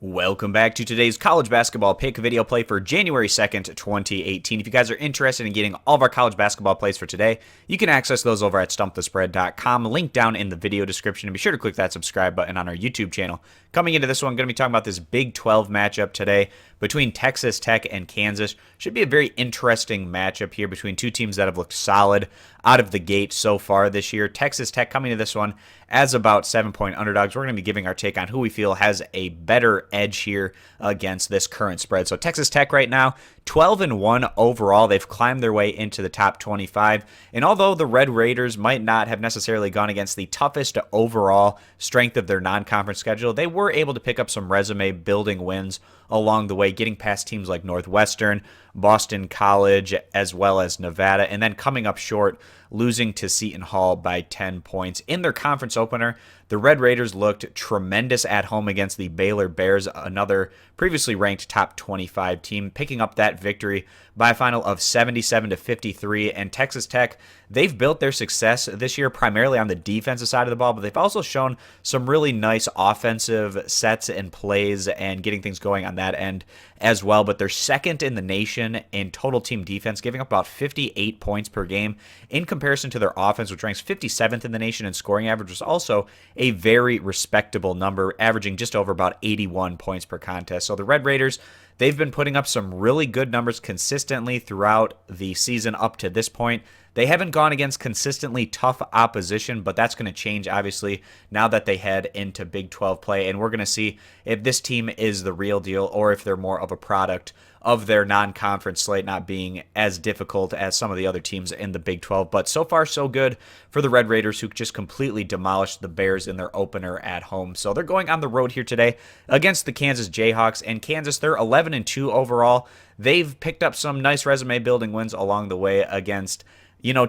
Welcome back to today's college basketball pick video play for January 2nd, 2018. If you guys are interested in getting all of our college basketball plays for today, you can access those over at stumpthespread.com. Link down in the video description, and be sure to click that subscribe button on our YouTube channel. Coming into this one, I'm going to be talking about this Big 12 matchup today between Texas Tech and Kansas. Should be a very interesting matchup here between two teams that have looked solid out of the gate so far this year. Texas Tech coming to this one as about 7-point underdogs. We're going to be giving our take on who we feel has a better edge here against this current spread. So Texas Tech right now, 12-1 overall. They've climbed their way into the top 25. And although the Red Raiders might not have necessarily gone against the toughest overall strength of their non-conference schedule, they were able to pick up some resume-building wins along the way, getting past teams like Northwestern, Boston College, as well as Nevada, and then coming up short, losing to Seton Hall by 10 points. In their conference opener, the Red Raiders looked tremendous at home against the Baylor Bears, another previously ranked top 25 team, picking up that victory by a final of 77-53. And Texas Tech, they've built their success this year primarily on the defensive side of the ball, but they've also shown some really nice offensive sets and plays and getting things going on that end as well. But they're second in the nation in total team defense, giving up about 58 points per game in comparison to their offense, which ranks 57th in the nation in scoring average, was also a very respectable number, averaging just over about 81 points per contest. So the Red Raiders, they've been putting up some really good numbers consistently throughout the season up to this point. They haven't gone against consistently tough opposition, but that's going to change, obviously, now that they head into Big 12 play. And we're going to see if this team is the real deal or if they're more of a product of their non-conference slate not being as difficult as some of the other teams in the Big 12. But so far, so good for the Red Raiders, who just completely demolished the Bears in their opener at home. So they're going on the road here today against the Kansas Jayhawks. And Kansas, they're 11-2 overall. They've picked up some nice resume-building wins along the way against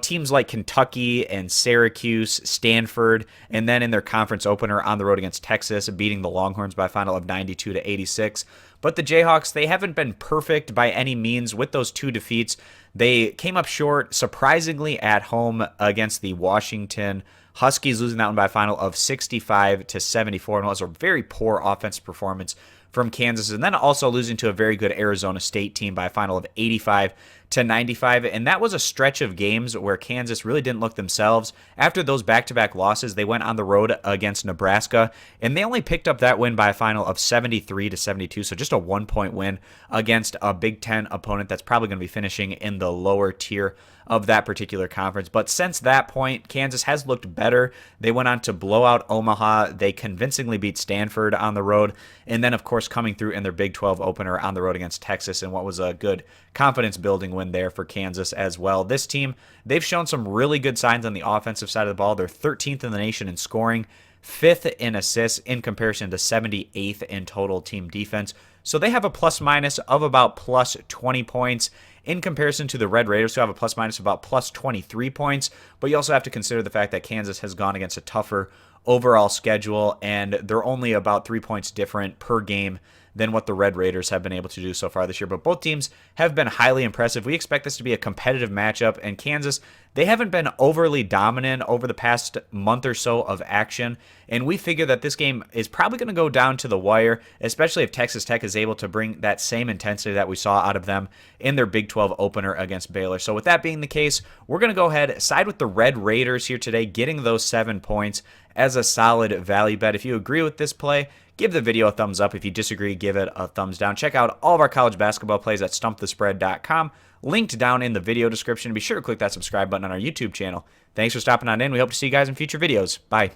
teams like Kentucky and Syracuse, Stanford, and then in their conference opener on the road against Texas, beating the Longhorns by a final of 92-86. But the Jayhawks, they haven't been perfect by any means with those two defeats. They came up short, surprisingly, at home against the Washington Huskies, losing that one by a final of 65-74, and it was a very poor offensive performance from Kansas, and then also losing to a very good Arizona State team by a final of 85-95. And that was a stretch of games where Kansas really didn't look themselves. After those back-to-back losses, they went on the road against Nebraska, and they only picked up that win by a final of 73-72, so just a 1-point win against a Big Ten opponent that's probably going to be finishing in the lower tier of that particular conference. But since that point, Kansas has looked better. They went on to blow out Omaha. They convincingly beat Stanford on the road, and then, of course, coming through in their Big 12 opener on the road against Texas, and what was a good confidence-building win there for Kansas as well. This team, they've shown some really good signs on the offensive side of the ball. They're 13th in the nation in scoring, 5th in assists in comparison to 78th in total team defense. So they have a plus-minus of about plus 20 points in comparison to the Red Raiders, who have a plus-minus of about plus 23 points. But you also have to consider the fact that Kansas has gone against a tougher overall schedule, and they're only about 3 points different per game than what the Red Raiders have been able to do so far this year. But both teams have been highly impressive. We expect this to be a competitive matchup, and Kansas, they haven't been overly dominant over the past month or so of action, and we figure that this game is probably going to go down to the wire, especially if Texas Tech is able to bring that same intensity that we saw out of them in their Big 12 opener against Baylor. So with that being the case, we're going to go ahead, side with the Red Raiders here today, getting those 7 points as a solid value bet. If you agree with this play, give the video a thumbs up. If you disagree, give it a thumbs down. Check out all of our college basketball plays at stumpthespread.com. Linked down in the video description. Be sure to click that subscribe button on our YouTube channel. Thanks for stopping on in. We hope to see you guys in future videos. Bye.